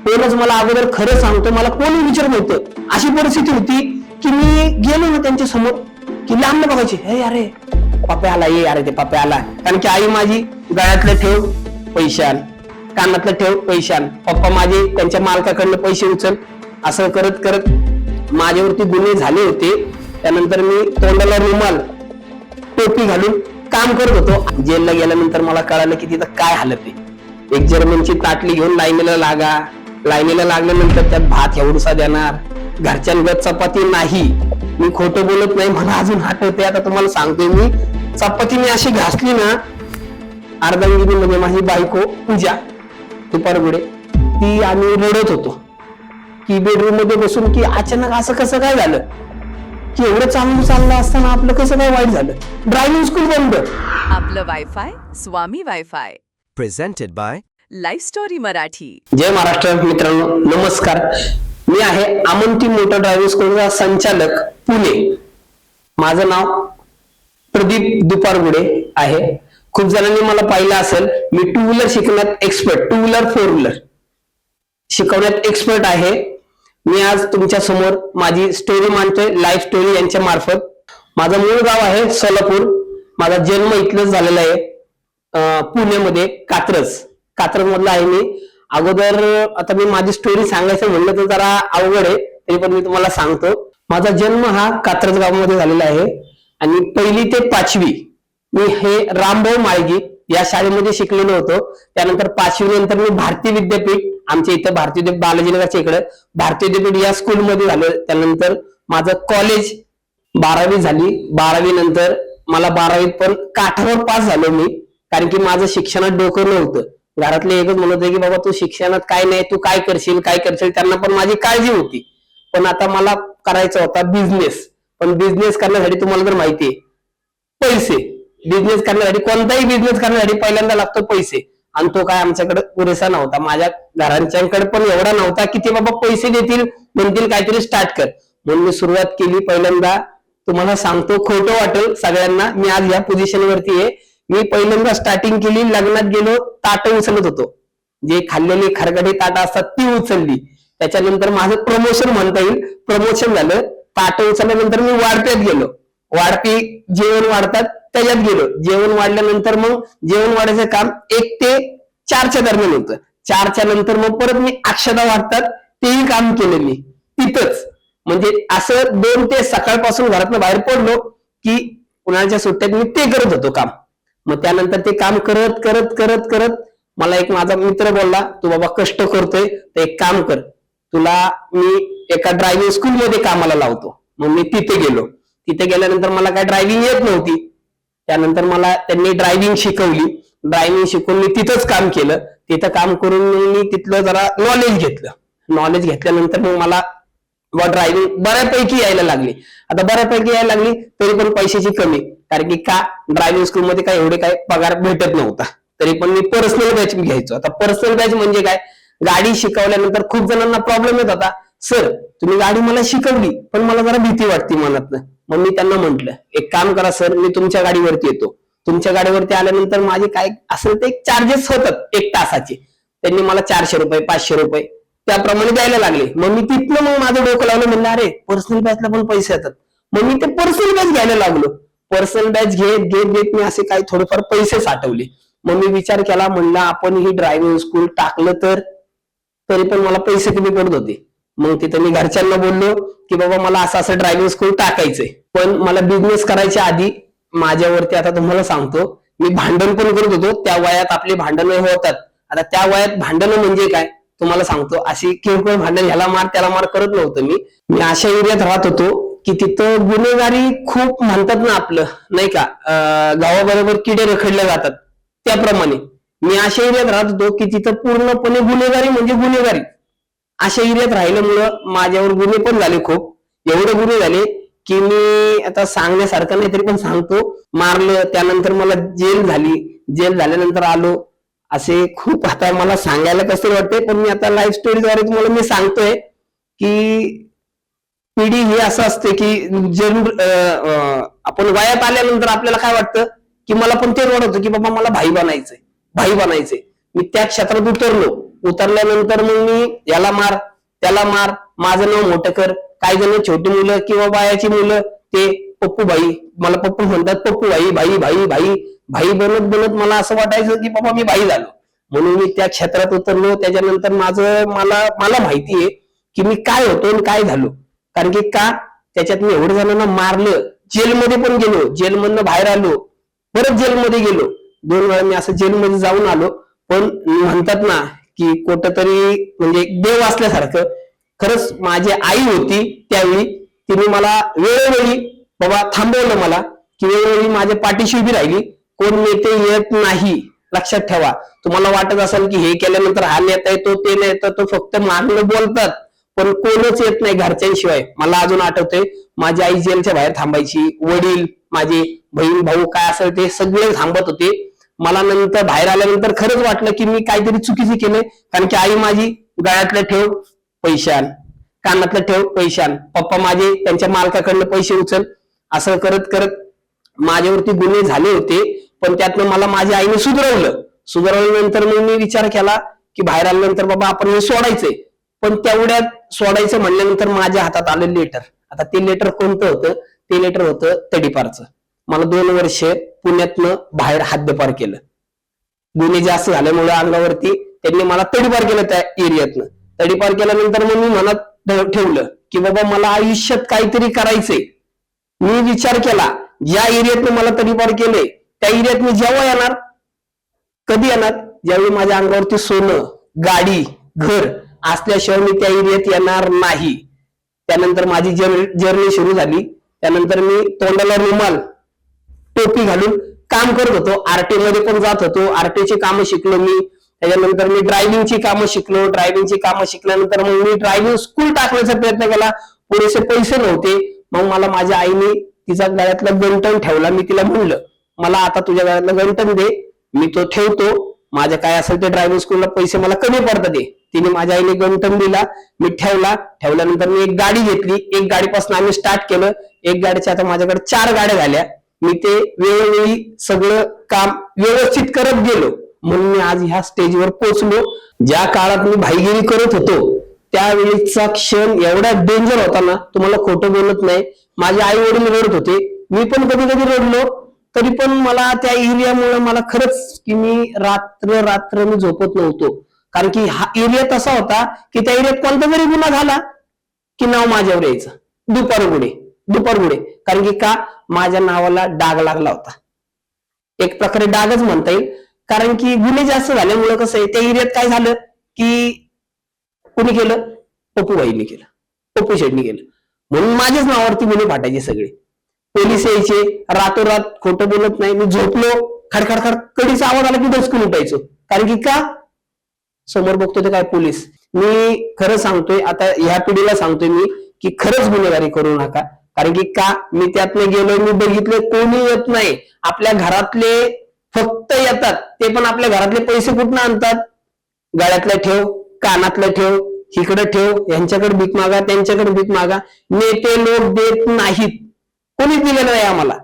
कोणच मला अगोदर खरं सांगतो मला कोणी विचार नव्हतं. अशी परिस्थिती होती की मी गेलो ना त्यांच्या समोर की लांब बघायची, हे अरे पप्पा आला, ये अरे ते पप्पा आला. कारण की आई माझी गळ्यातलं ठेव पैसे आण, कानातलं ठेव पैसे आण, पप्पा माझे त्यांच्या मालकाकडनं पैसे उचल. असं करत करत माझ्यावरती गुन्हे झाले होते. त्यानंतर मी तोंडाला रुमाल टोपी घालून काम करत होतो. जेलला गेल्यानंतर मला कळालं की तिथं काय हालत आहे. एक जर्मनची ताटली घेऊन लाईनीला लागा, लाईनीला लागल्यानंतर त्यात भात एवढसा देणार, घरच्यांगत चपाती नाही. मी खोटं बोलत नाही, मला अजून आठवते. आता तुम्हाला सांगतोय मी, चपाती मी अशी घासली ना अर्धांगिनीमध्ये, माझी बायको पूजा दुपारपुढे, ती आम्ही रडत होतो की बेडरूम मध्ये बसून की अचानक असं कसं काय झालं की एवढं चाललं असताना आपलं कसं काय वाईट झालं. ड्रायव्हिंग स्कूल बंद. आपलं वायफाय स्वामी wifi presented by life story Marathi. जय महाराष्ट्र मित्रांनो, नमस्कार. मी आहे आमंती मोटर ड्रायव्हिंग स्कूलचा संचालक पुणे. माझं नाव प्रदीप दुपारगुडे आहे. खूप जणांनी मला पाहिलं असेल, मी टू व्हीलर शिकण्यात expert, two wheeler four wheeler शिकवण्यात एक्सपर्ट आहे. मी आज तुमच्या समोर माझी स्टोरी मांडतोय लाईफ स्टोरी यांच्या मार्फत. माझं मूळ गाव आहे सोलापूर. माझा जन्म इथलंच झालेला आहे, पुण्यामध्ये कात्रज मधला आहे मी. अगोदर आता मी माझी स्टोरी सांगायचं म्हणलं तर जरा अवघड आहे, तरी पण मी तुम्हाला सांगतो. माझा जन्म हा कात्रज गावामध्ये झालेला आहे आणि 1ली ते 5वी मी हे रामभाऊ माळगी या शाळेमध्ये शिकलेलो होतो. त्यानंतर 5वी नंतर मी भारतीय विद्यापीठ, आमच्या इथं भारतीय विद्यापीठ बालाजीनगरच्या इकडे भारतीय विद्यापीठ या स्कूलमध्ये झालं. त्यानंतर माझं कॉलेज 12वी झाली. 12वी नंतर मला 12वीत पण काठावर पास झालो मी, कारण की माझं शिक्षणात डोकं नव्हतं. घरातले एकच म्हणत होते की बाबा तू शिक्षणात काय नाही, तू काय करशील. त्यांना पण माझी काळजी होती. पण आता मला करायचा होता बिझनेस. पण बिझनेस करण्यासाठी तुम्हाला तर माहितीये पैसे. बिझनेस करण्यासाठी, कोणताही बिझनेस करण्यासाठी पहिल्यांदा लागतो पैसे, आणि तो काय आमच्याकडे पुरेसा नव्हता. माझ्या घरांच्याकडे पण एवढा नव्हता की ते बाबा पैसे देतील, म्हणतील काहीतरी स्टार्ट कर. म्हणून मी सुरुवात केली. पहिल्यांदा तुम्हाला सांगतो, खोटं वाटेल सगळ्यांना, मी आज या पोझिशन वरती आहे. मी पहिल्यांदा स्टार्टिंग केली, लग्नात गेलो, ताट उचलत होतो. जे खाल्लेली खरगडे ताट असतात ती उचलली. त्याच्यानंतर माझं प्रमोशन म्हणता येईल, प्रमोशन झालं. ताट उचलल्यानंतर मी वाढप्यात गेलो. वाढपी जेवण वाढतात त्याच्यात गेलो. जेवण वाढल्यानंतर मग जेवण वाढायचं काम 1 ते 4च्या दरम्यान होतं. 4च्या नंतर मग परत मी अक्षता वाढतात तेही काम केलं मी तिथंच. म्हणजे असं 2 ते सकाळपासून घरातनं बाहेर पडलो की उन्हाळ्याच्या सुट्ट्यात मी ते करत होतो काम. मग त्यानंतर ते काम करत करत करत करत मला एक माझा मित्र बोलला, तू बाबा कष्ट करतोय तर एक काम कर, तुला मी एका ड्रायव्हिंग स्कूल मध्ये कामाला लावतो. मग मी तिथे गेलो. तिथे गेल्यानंतर मला काय ड्रायव्हिंग येत नव्हती. त्यानंतर मला त्यांनी ड्रायव्हिंग शिकवली. ड्रायव्हिंग शिकून मी तिथंच काम केलं. तिथं काम करून मी तिथलं जरा नॉलेज घेतलं. नॉलेज घेतल्यानंतर मग मला ड्रायव्हिंग बऱ्यापैकी यायला लागली. आता बऱ्यापैकी यायला लागली तरी पण पैशाची कमी, कारण की का ड्रायव्हिंग स्कूल मध्ये काय एवढे काय पगार भेटत नव्हता. तरी पण मी पर्सनल बॅच घ्यायचो. आता पर्सनल बॅच म्हणजे काय, गाडी शिकवल्यानंतर खूप जणांना प्रॉब्लेम येत होता, सर तुम्ही गाडी मला शिकवली पण मला जरा भीती वाटते मनातनं. मग मी त्यांना म्हंटल, एक काम करा सर, मी तुमच्या गाडीवरती येतो. तुमच्या गाडीवरती आल्यानंतर माझे काय असेल ते चार्जेस होतात 1 तासाचे. त्यांनी मला 400 रुपये 500 रुपये त्याप्रमाणे द्यायला लागले. मग मी तिथलं मग माझं डोकं लावलं, म्हणलं अरे पर्सनल बॅचला पण पैसे येतात. मग मी ते पर्सनल बॅच घ्यायला लागलो. पर्सनल बॅच घेत घेत घेत मी असे काही थोडेफार पैसे साठवले. मग मी विचार केला, म्हणलं आपण ही ड्रायव्हिंग स्कूल टाकलं तर तरी पण मला पैसे कमी पडत होते. मग तिथे मी घरच्यांना बोललो की बाबा मला असं ड्रायव्हिंग स्कूल टाकायचंय, पण मला बिझनेस करायच्या आधी माझ्यावरती, आता तुम्हाला सांगतो, मी भांडण पण करत होतो. त्या वयात आपले भांडण होतात. आता त्या वयात भांडण म्हणजे काय तुम्हाला सांगतो, अशी किरकोळ भांडण, ह्याला मार त्याला मार करत नव्हतं मी अशा एरियात राहत होतो की तिथं गुन्हेगारी खूप म्हणतात ना, आपलं नाही का, गावाबरोबर किडे रखडले जातात त्याप्रमाणे मी अशा एरियात राहत होतो की तिथं पूर्णपणे गुन्हेगारी म्हणजे गुन्हेगारी. अशा एरियात राहिल्यामुळं माझ्यावर गुन्हे पण झाले खूप. एवढे गुन्हे झाले की मी आता सांगण्यासारखं नाही तरी पण सांगतो, मारलं. त्यानंतर मला जेल झाली. जेल झाल्यानंतर आलो. असे खूप, आता मला सांगायला कसं वाटतंय, पण मी आता लाईफ स्टोरीद्वारे तुम्हाला मी सांगतोय की पिढी ही असं असते की आपण वयात आल्यानंतर आपल्याला काय वाटतं की मला पण ते वाटतं की बाबा मला भाई बनायचंय. मी त्या क्षेत्रात उतरल्यानंतर मग मी याला मार त्याला मार, माझं नाव मोठं कर. काही जण छोटी मुलं किंवा बायाची मुलं ते पप्पू भाई, मला पप्पू म्हणतात, पप्पू भाई भाई भाई भाई भाई बनत बनत मला असं वाटायचं की बाबा मी भाई झालो. म्हणून मी त्या क्षेत्रात उतरलो. त्याच्यानंतर मला माहिती आहे की मी काय होतो आणि काय झालो. कारण की का त्याच्यात मी एवढं जणांना मारलं, जेलमध्ये पण गेलो, जेलमधनं बाहेर आलो, परत जेलमध्ये गेलो, 2 वेळा मी असं जेलमध्ये जाऊन आलो. पण म्हणतात ना की कुठंतरी म्हणजे देव असल्यासारखं खरंच माझी आई होती त्यावेळी. तिने मला वेळोवेळी बाबा थांबवलं, मला की वेळोवेळी माझ्या पाठीशी उभी राहिली. कोण नेते येत नाही, लक्षात ठेवा. तुम्हाला वाटत असेल की हे केल्यानंतर हा नेता येतो ते नेता तो फक्त मागणं बोलतात, पण कोणच येत नाही घरच्यांशिवाय. मला अजून आठवतंय माझी आई जेलच्या बाहेर थांबायची, वडील माझे बहीण भाऊ काय असेल ते सगळे थांबत होते. मला नंतर बाहेर आल्यानंतर खरंच वाटलं की मी काहीतरी चुकीचे केले. कारण की आई माझी गळ्यातलं ठेव पैसे आण, कानातलं ठेव पैसे आण, पप्पा माझे त्यांच्या मालकाकडनं पैसे उचल, असं करत करत माझ्यावरती गुन्हे झाले होते. पण त्यातनं मला माझ्या आईने सुधारवल्यानंतर मग मी विचार केला की बाहेर आल्यानंतर बाबा आपण हे सोडायचंय. पण तेवढ्यात सोडायचं म्हणल्यानंतर माझ्या हातात आलं लेटर. आता ते लेटर कोणतं होतं? ते लेटर होतं तडीपारचं. मला 2 वर्ष पुण्यातनं बाहेर हद्दपार केलं. गुन्हे जास्त झाल्यामुळे अंगावरती त्यांनी मला तडीपार केलं त्या एरियातनं. तडीपार केल्यानंतर मग मी मनात ठेवलं की बाबा मला आयुष्यात काहीतरी करायचंय. मी विचार केला ज्या एरियातनं मला तडीपार केले त्या एरियात मी जेव्हा येणार, कधी येणार? ज्यावेळी माझ्या अंगावरती सोनं, गाडी, घर असल्याशिवाय मी त्या एरियात येणार नाही. त्यानंतर माझी जर्नी सुरू झाली. त्यानंतर मी तोंडाला रुमाल, टोपी घालून काम करत होतो. आरटी मध्ये पण जात होतो. आरटीची कामं शिकलो मी. त्याच्यानंतर मी ड्रायव्हिंगची कामं शिकलो. ड्रायव्हिंगची कामं शिकल्यानंतर मग मी ड्रायव्हिंग स्कूल टाकण्याचा प्रयत्न केला. पुरेसे पैसे नव्हते. मग मला माझ्या आईने तिचा गळ्यातला गंटन ठेवला. मी तिला म्हणलं मला आता तुझ्या गळ्यातला गंटन दे, मी तो ठेवतो. माझ्या काय असेल ते ड्रायव्हिंग स्कूलला पैसे मला कमी पडतात ते. तिने माझ्या आईने गंटन दिला, मी ठेवल्यानंतर मी एक गाडी घेतली. एक गाडीपासून आम्ही स्टार्ट केलं. एक गाडीच्या आता माझ्याकडे 4 गाड्या झाल्या. मी ते वेळोवेळी सगळं काम व्यवस्थित करत गेलो म्हणून मी आज ह्या स्टेजवर पोहोचलो. ज्या काळात मी भाईगिरी करत होतो त्यावेळीचा क्षण एवढा डेंजर होता ना, तुम्हाला खोटं बोलत नाही. माझे आई वडील रडत होते, मी पण कधी कधी रडलो. तरी पण मला त्या एरियामुळे मला खरंच की मी रात्र मी झोपत नव्हतो. कारण की हा एरिया तसा होता की त्या एरियात कोणता जरी गुन्हा झाला की नाव माझ्यावर यायचं, दुपारगुडे. कारण की का माझ्या नावाला डाग लागला होता. एक प्रकारे डागच म्हणता येईल. कारण की गुन्हे जास्त झाल्यामुळे कसं आहे त्या एरियात काय झालं की कोणी केलं? पप्पूबाईंनी केलं, पप्पू शेटनी केलं. म्हणून माझ्याच नावावरती गुन्हे फाटायचे सगळे. पोलीस यायचे रातोरात, खोटं बोलत नाही. मी झोपलो, खडखड कडीचा आवाज आला की डचकून उठायचो. कारण की का समोर बघतो ते काय पोलीस. मी खरं सांगतोय, आता ह्या पिढीला सांगतोय मी की खरंच गुन्हेगारी करू नका. कारण की का मी त्यातनं गेलो, मी बघितले कोणी येत नाही. आपल्या घरातले फक्त येतात, ते पण आपल्या घरातले पैसे कुठनं आणतात? गळ्यातलं ठेव, कानातलं ठेव, इकडे ठेव, यांच्याकडे भीक मागा, त्यांच्याकडे भीक मागा. नेते लोक देत नाहीत, कोणीच दिलेलं नाही आम्हाला.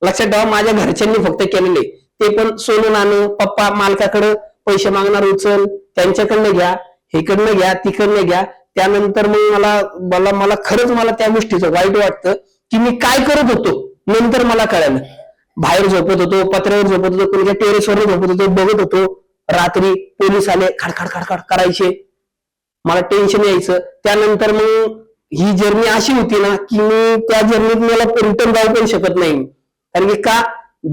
लक्षात ठेवा, माझ्या घरच्यांनी फक्त केलेले. ते पण सोनं नाणं, पप्पा मालकाकडे पैसे मागणार उचल, त्यांच्याकडनं घ्या, इकडनं घ्या, तिकडनं घ्या. त्यानंतर मग मला खरंच मला त्या गोष्टीचं वाईट वाटतं की मी काय करत होतो. नंतर मला कळालं. बाहेर झोपत होतो, पत्र्यावर झोपत होतो, कोणत्या टेरेसवर झोपत होतो, बघत होतो. रात्री पोलीस आले, खडखड करायचे, मला टेन्शन यायचं. त्यानंतर मग ही जर्नी अशी होती ना की मी त्या जर्नीत मला रिटर्न जाऊ पण शकत नाही. कारण की का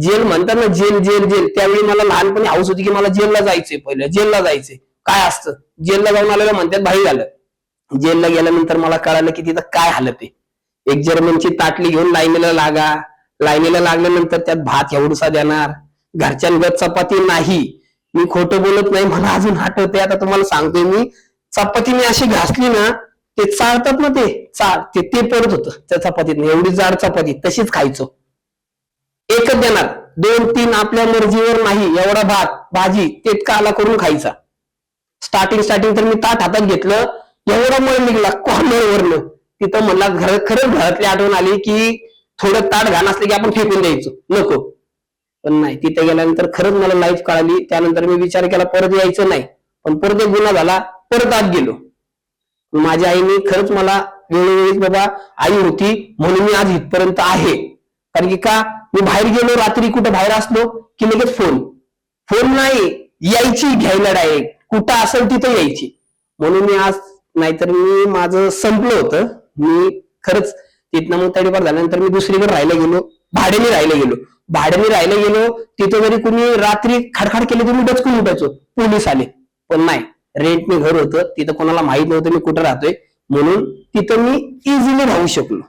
जेल म्हणतात ना, जेल. त्यावेळी मला लहानपणी हाऊस होती की मला जेलला जायचंय. पहिलं जेलला जायचंय. काय असतं जेलला जाऊन आलेलं म्हणतात भाई झालं. जेलला गेल्यानंतर मला कळालं की तिथं काय हालत आहे. एक जर्मनची ताटली घेऊन लाईनीला लागल्यानंतर त्यात भात एवढसा देणार, घरच्यांगत चपाती नाही. मी खोटं बोलत नाही, मला अजून आठवते. आता तुम्हाला सांगतोय मी, चपाती मी अशी घासली ना, ते चाळतात ना, ते पडत होतं त्या चपातीत. एवढी जाड चपाती तशीच खायचो. एकच देणार, 2-3 आपल्या मर्जीवर नाही. एवढा भात भाजी तितका आला करून खायचा. स्टार्टिंग तर मी ताट हातात घेतलं, एवढा मळ निघला कॉर्नरवरनं. तिथं मला खरंच घरातली आठवण आली की थोडं ताट घाण असलं की आपण फेकून द्यायचो, नको. पण नाही, तिथे गेल्यानंतर खरंच मला लाईफ कळाली. त्यानंतर मी विचार केला परत यायचं नाही. पण परत एक गुन्हा झाला, परत आत गेलो. माझ्या आईने खरंच मला वेळोवेळी बाबा आई होती म्हणून मी आज इथपर्यंत आहे. कारण की का, मी बाहेर गेलो रात्री कुठं बाहेर असलो की लगेच फोन नाही यायची घ्यायला, डायरेक्ट कुठं असेल तिथं यायची. म्हणून मी आज, नाहीतर मी माझं संपलं होतं. मी खरंच तिथनं मग तडीपार झाल्यानंतर मी दुसरीकडे राहायला गेलो, भाड्याने राहायला गेलो. तिथं जरी कुणी रात्री खडखड केली तर मी डचकून उठायचो, पोलीस आले. पण नाही, रेंटने घर होतं, तिथं कोणाला माहित नव्हतं मी कुठं राहतोय, म्हणून तिथं मी इझिली राहू शकलो.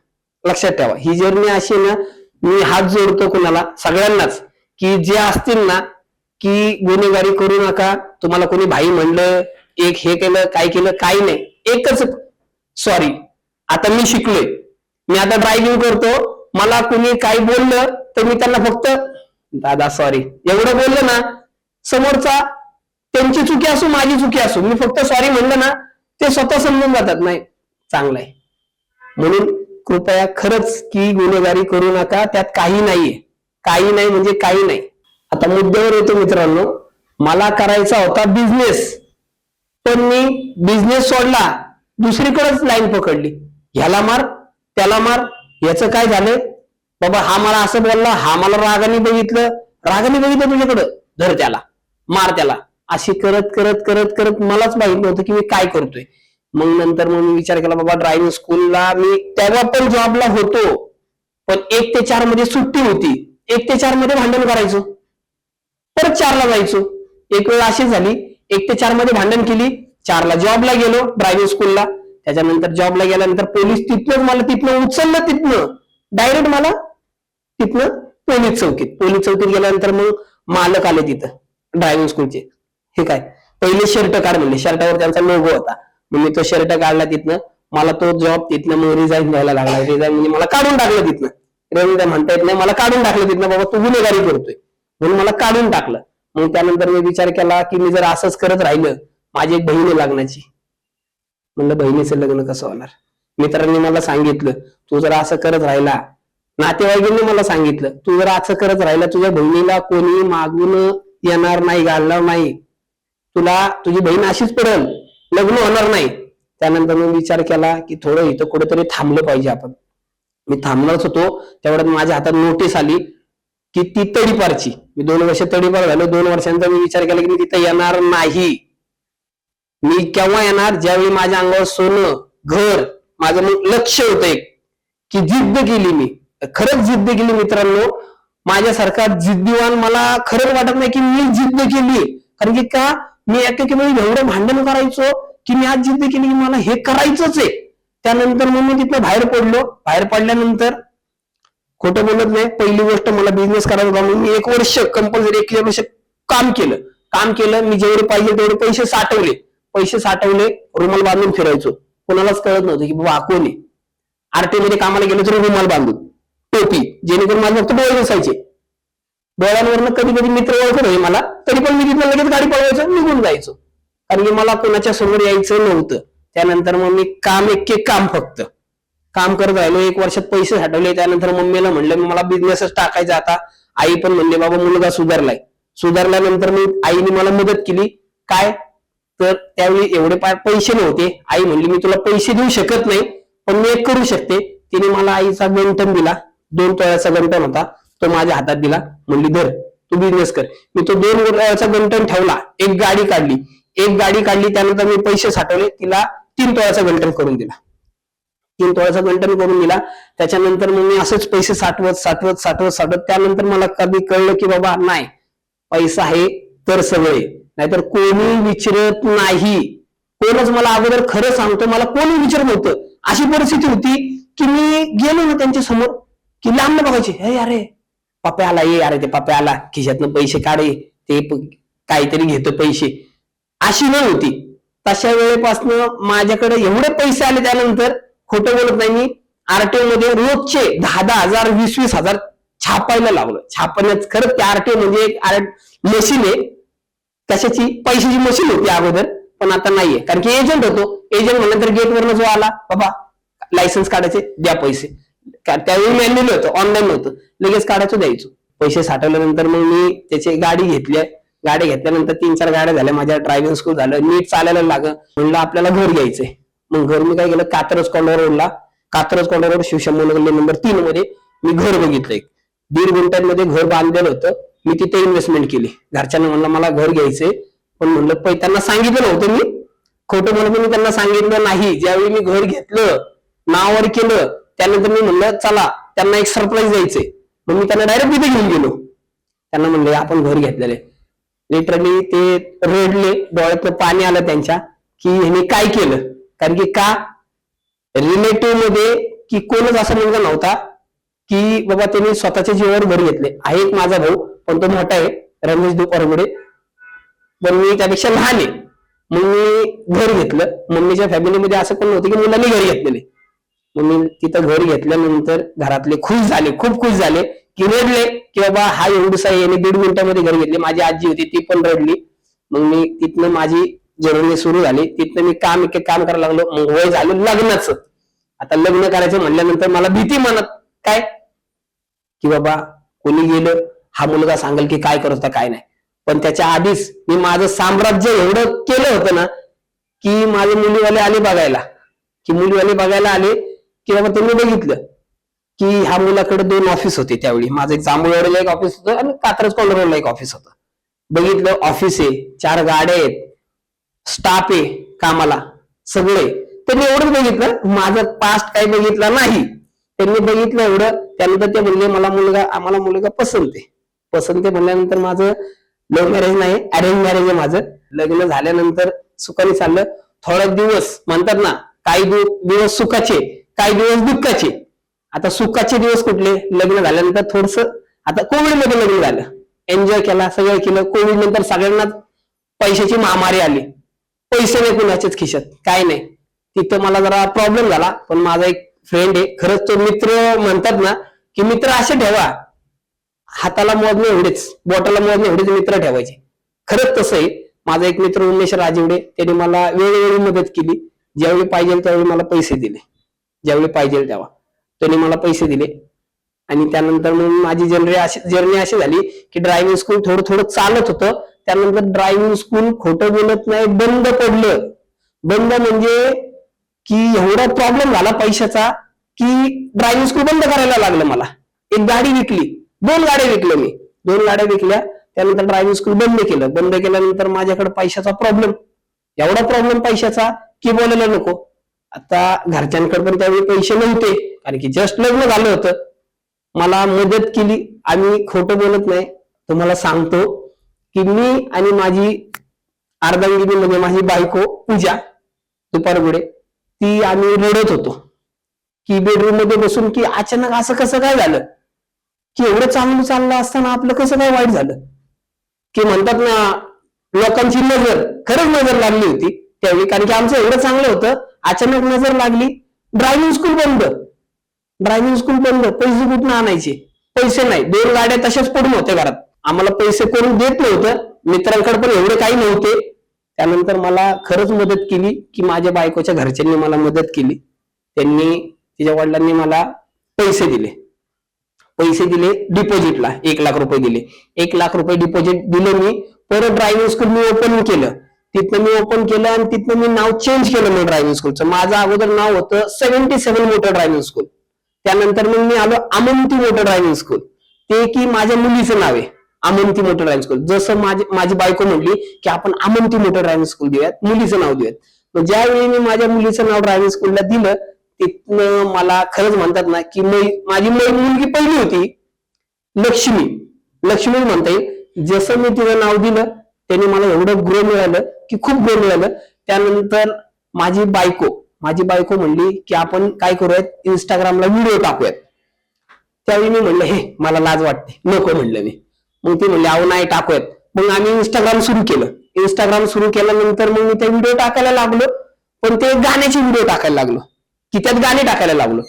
लक्षात ठेवा, ही जर्नी अशी ना, मी हात जोडतो कोणाला, सगळ्यांनाच, की जे असतील ना की गुन्हेगारी करू नका. तुम्हाला कोणी भाई म्हणलं, एक हे केलं, काय केलं, काही नाही. एकच सॉरी. आता मी शिकलोय, मी आता ड्रायव्हिंग करतो, मला कुणी काही बोललं तर मी त्यांना फक्त दादा सॉरी एवढं बोललं ना, समोरचा त्यांची चुकी असो माझी चुकी असो, मी फक्त सॉरी म्हणलं ना, ते स्वतः समजून जातात, नाही चांगलं आहे. म्हणून कृपया खरंच की गुन्हेगारी करू नका, त्यात काही नाहीये, काही नाही म्हणजे काही नाही. आता मुद्द्यावर येतो मित्रांनो, मला करायचा होता बिझनेस, पण मी बिझनेस सोडला, दुसरीकडेच लाईन पकडली. ह्याला मार त्याला मार. याचं काय झालंय बाबा, हा मला असं बोलला, हा मला रागाने बघितलं तुझ्याकडं, धर त्याला, मार त्याला. अशी करत करत करत करत मलाच माहित नव्हतं की मी काय करतोय. मग नंतर मग मी विचार केला, बाबा ड्रायव्हिंग स्कूलला मी तेव्हा पण जॉबला होतो, पण 1 ते 4 मध्ये सुट्टी होती. 1 ते 4 मध्ये भांडण करायचो, परत 4 ला जायचो. एक वेळ अशी झाली, 1 ते 4 मध्ये भांडण केली, 4 ला जॉबला गेलो ड्रायव्हिंग स्कूलला. त्याच्यानंतर जॉबला गेल्यानंतर पोलीस तिथनं उचललं, तिथनं डायरेक्ट मला तिथनं पोलीस चौकीत गेल्यानंतर मग मालक आले तिथं ड्रायव्हिंग स्कूलचे. हे काय, पहिले शर्ट काढ म्हणले, शर्टावर त्यांचा लोगो होता. मग मी तो शर्ट काढला तिथनं. मला तो जॉब तिथनं मग रिझाईन द्यायला लागला. रिझाईन म्हणजे मला काढून टाकलं तिथनं. रेंज म्हणता येत नाही, मला काढून टाकलं तिथनं. बाबा तू गुन्हेगारी करतोय म्हणून मला काढून टाकलं. मग त्यानंतर मी विचार केला की मी जर असंच करत राहिलं, माझी एक बहीण आहे लग्नाची, म्हणलं बहिणीचं लग्न कसं होणार. मित्रांनी मला सांगितलं, तू जर असं करत राहिला, नातेवाईकांनी मला सांगितलं, तू जर असं करत राहिला, तुझ्या बहिणीला कोणी मागून येणार नाही, घालणार नाही, तुला तुझी बहीण अशीच पडेल, लग्न होणार नाही. त्यानंतर मी विचार केला की थोडं इथं कुठेतरी थांबलं पाहिजे आपण. मी थांबणारच होतो, तेवढ्यात माझ्या हातात नोटीस आली की ती तडीपारची. मी 2 वर्ष तडीपार झालो. 2 वर्षांचा मी विचार केला की मी तिथं येणार नाही. मी केव्हा येणार, ज्यावेळी माझ्या अंगावर सोनं, घर, माझं मग लक्ष होतं एक, की जिद्द केली मी, खरंच जिद्द केली मित्रांनो. माझ्यासारखा जिद्दीवान मला खरंच वाटत नाही की मी जिद्द केली. कारण की का, मी एकेवेळी एवढं भांडण करायचो की मी आज जिद्द केली की मला हे करायचंच आहे. त्यानंतर मग मी तिथं बाहेर पडलो. बाहेर पडल्यानंतर खोटं बोलत नाही, पहिली गोष्ट मला बिझनेस करायचा होता म्हणून मी 1 वर्ष कंपल्सरी 1 वर्ष काम केलं. मी जेवढे पाहिजे तेवढे पैसे साठवले, रुमाल बांधून फिरायचो. कोणालाच कळत नव्हतं की बाबा हा कोण आहे. आरटी मध्ये कामाला गेलो तरी रुमाल बांधून, टोपी, जेणेकरून माझे फक्त डोळे नसायचे. डोळ्यांवरनं कधी कधी मित्र ओळखत होते मला, तरी पण मी तिथं लगेच गाडी पळवायचो, निघून जायचो. कारण की मला कोणाच्या समोर यायचं नव्हतं. त्यानंतर मग मी काम फक्त काम करत राहिलो. 1 वर्षात पैसे साठवले. त्यानंतर मम्मीला म्हणलं मला बिझनेसच टाकायचा आता. आई पण म्हणले बाबा मुलगा सुधारल्यानंतर मी आईने मला मदत केली. काय तर त्यावेळी एवढे पैसे नव्हते. आई म्हणली मी तुला पैसे देऊ शकत नाही, पण मी एक करू शकते. तिने मला आईचा गंठण दिला, 2 तोळ्याचा गंठण होता, तो माझ्या हातात दिला. म्हणली धर, तू बिझनेस कर. मी तो 2 तोळ्याचा गंठण ठेवला. एक गाडी काढली. त्यानंतर मी पैसे साठवले, तिला 3 तोळ्याचा गंठण करून दिला. 3 तोळ्याचा गंठण करून दिला. त्याच्यानंतर मग मी असेच पैसे साठवत त्यानंतर मला कधी कळलं की बाबा नाही, पैसा आहे तर सगळे, नाहीतर कोणी विचारत नाही. कोणच मला अगोदर खरं सांगतो, मला कोणी विचारत नव्हतं. अशी परिस्थिती होती की मी गेलो ना त्यांच्या समोर की लांब बघायचे, हे अरे पप्या आला, ये अरे ते पप्या आला, खिशातनं पैसे काढे, ते काहीतरी घेतो पैसे, अशी वेळ होती. तशा वेळेपासनं माझ्याकडे एवढे पैसे आले. त्यानंतर खोटं बोलत नाही मी, आरटीओ मध्ये रोजचे 10,000 20,000 छापायला लागलो. छापण्यात खरंच त्या आरटीओ म्हणजे एक मशीन आहे, कशाची, पैशाची मशीन होती अगोदर, पण आता नाहीये. कारण की एजंट होतो. एजंट म्हणल्यानंतर गेटवरनं जो आला, बाबा लायसन्स काढायचे, द्या पैसे. त्यावेळी मॅन्युअल होतं, ऑनलाईन होतं, लगेच काढायचं, द्यायचो. पैसे साठवल्यानंतर मग मी त्याची गाडी घेतली. गाडी घेतल्यानंतर 3-4 गाड्या झाल्या, माझ्या ड्रायव्हिंग स्कूल झालं, नीट चालायला लागलं. म्हणलं आपल्याला घर घ्यायचंय. मग घर मी काय केलं, कात्रज कोंढा रोडला, कात्रज कोंढा रोड शिवशंभर गल्ली नंबर 3 मध्ये मी घर बघितलंय. 1.5 गुंठ्यांमध्ये घर बांधलेलं होतं. मी तिथे इन्व्हेस्टमेंट केली. घरच्यांना म्हणलं मला घर घ्यायचंय, पण म्हणलं त्यांना सांगितलं नव्हतं मी, खोटं म्हणून मी त्यांना सांगितलं नाही. ज्यावेळी मी घर घेतलं, नावावर केलं, त्यानंतर मी म्हणलं चला त्यांना एक सरप्राईज द्यायचंय. मग मी त्यांना डायरेक्ट तिथे घेऊन गेलो. त्यांना म्हणले आपण घर घेतलेले. लिटरली ते रडले, डोळ्यातलं पाणी आलं त्यांच्या, की ह्याने काय केलं. कारण की का रिलेटिव्ह मध्ये की कोणच असा मुलगा नव्हता की बाबा त्यांनी स्वतःच्या जीवावर घर घेतले. आहे एक माझा भाऊ, पण तो मोठा आहे, रमेश दुपारगुडे, पण मी त्यापेक्षा लहान आहे. मग मी घर घेतलं. मम्मीच्या फॅमिलीमध्ये असं कोण नव्हतं की मुलांनी घर घेतलेले. मग मी तिथं घर घेतल्यानंतर घरातले खुश झाले, खूप खुश झाले, की रडले की बाबा हा एवढसा याने 1.5 मिनिटामध्ये घर घेतले. माझी आजी होती ती पण रडली. मग मी तिथनं माझी जर्नी सुरू झाली. तिथनं मी काम करायला लागलो. मग वय झालं लग्नाचं. आता लग्न करायचं म्हणल्यानंतर मला भीती मनात काय की बाबा कोणी गेलं, हा मुलगा सांगेल की काय करत होता काय नाही. पण त्याच्या आधीच मी माझं साम्राज्य एवढं केलं होतं ना, की माझे मुलीवाले आले बघायला आले की बाबा त्यांनी बघितलं की ह्या मुलाकडे 2 ऑफिस होते त्यावेळी. माझं एक जांभूळवाडीला एक ऑफिस होतं आणि कात्रज कोंढा एक ऑफिस होतं. बघितलं ऑफिस आहे, 4 गाड्या आहेत, स्टाफ आहे कामाला, सगळे. त्यांनी एवढंच बघितलं, माझं पास्ट काही बघितलं नाही. त्यांनी बघितलं एवढं. त्यानंतर ते म्हणले आम्हाला मुलगा पसंत आहे म्हणल्यानंतर माझं लव्ह मॅरेज नाही, अरेंज मॅरेज आहे माझं. लग्न झाल्यानंतर सुखाने चाललं. थोडे दिवस म्हणतात ना, काही दिवस सुखाचे, काही दिवस दुःखाचे. आता सुखाचे दिवस कुठले, लग्न झाल्यानंतर थोडस, आता कोविड मध्ये लग्न झालं, एन्जॉय केला, सगळं केलं. कोविड नंतर सगळ्यांना पैशाची महामारी आली, पैसे नाही कुणाच्याच खिशात, काय नाही. तिथं मला जरा प्रॉब्लेम झाला. पण माझा एक फ्रेंड आहे, खरंच तो मित्र म्हणतात ना की मित्र असे ठेवा, हाताला मोजणे एवढेच, बोटाला मोजणे एवढेच मित्र ठेवायचे. खरंच तसं आहे. माझा एक मित्र उमेश राजवडे, त्याने मला वेळोवेळी मदत केली. ज्यावेळी पाहिजे त्यावेळी मला पैसे दिले, ज्यावेळी पाहिजे तेव्हा त्यांनी मला पैसे दिले. आणि त्यानंतर मग माझी जर्नी अशी झाली की ड्रायव्हिंग स्कूल थोडं चालत होतं. त्यानंतर ड्रायव्हिंग स्कूल खोटं बोलत नाही बंद पडलं. बंद म्हणजे की एवढा प्रॉब्लेम झाला पैशाचा की ड्रायव्हिंग स्कूल बंद करायला लागलं. मला एक गाडी विकली, 2 गाड्या विकल्या मी, 2 गाड्या विकल्या. त्यानंतर ड्रायव्हिंग स्कूल बंद केलं. बंद केल्यानंतर माझ्याकडे पैशाचा प्रॉब्लेम, एवढा प्रॉब्लेम पैशाचा की बोलायला नको. आता घरच्यांकडे पण त्यावेळी पैसे नव्हते, कारण की जस्ट लग्न झालं होतं. मला मदत केली. आम्ही खोटं बोलत नाही, तुम्हाला सांगतो की मी आणि माझी अर्धांगिनी म्हणजे माझी बायको पूजा दुपारगुडे, ती आम्ही रडत होतो की बेडरूम मध्ये बसून की अचानक असं कसं काय झालं, की एवढं चांगलं चाललं असताना आपलं कसं काय वाईट झालं. की म्हणतात ना, लोकांची नजर, खरंच नजर लागली होती त्यावेळी. कारण की आमचं एवढं चांगलं होतं, अचानक नजर लागली. ड्रायव्हिंग स्कूल बंद, पैसे कुठून आणायचे, पैसे नाही. 2 गाड्या तशाच पडून होत्या घरात. आम्हाला पैसे कोण देत नव्हतं, मित्रांकडे पण एवढे काही नव्हते. त्यानंतर मला खरंच मदत केली की माझ्या बायकोच्या घरच्यांनी मला मदत केली. त्यांनी, तिच्या वडिलांनी मला पैसे दिले डिपॉझिटला, 1 लाख रुपये दिले. 1 लाख रुपये डिपॉझिट दिलं मी. परत ड्रायव्हिंग स्कूल मी ओपन केलं. तिथनं आणि तिथनं मी नाव चेंज केलं. मग ड्रायव्हिंग स्कूलचं माझं अगोदर नाव होतं 77 मोटर ड्रायव्हिंग स्कूल. त्यानंतर मग मी आलो अमंती मोटर ड्रायव्हिंग स्कूल. ते की माझ्या मुलीचं नाव आहे अमंती मोटर ड्रायव्हिंग स्कूल. जसं माझी बायको म्हणली की आपण अमंती मोटर ड्रायव्हिंग स्कूल देऊयात, मुलीचं नाव देऊयात. मग ज्यावेळी मी माझ्या मुलीचं नाव ड्रायव्हिंग स्कूलला दिलं, तिथनं मला खरंच म्हणतात ना की माझी मुलगी पहिली होती, लक्ष्मी म्हणता येईल. जसं मी तिचं नाव दिलं त्याने मला एवढं ग्रो मिळालं की खूप ग्रो मिळालं. त्यानंतर माझी बायको म्हणली की आपण काय करूयात, इंस्टाग्रामला व्हिडिओ टाकूयात. त्यावेळी मी म्हणलं हे मला लाज वाटते, नको म्हणलं मी. मग ती म्हणली अहो नाही टाकूयात. मग आम्ही इंस्टाग्राम सुरू केलं. इंस्टाग्राम सुरू केल्यानंतर मग मी ते व्हिडिओ टाकायला लागलो. पण ते गाण्याचे व्हिडिओ टाकायला लागलो की त्यात गाणी टाकायला लागलो.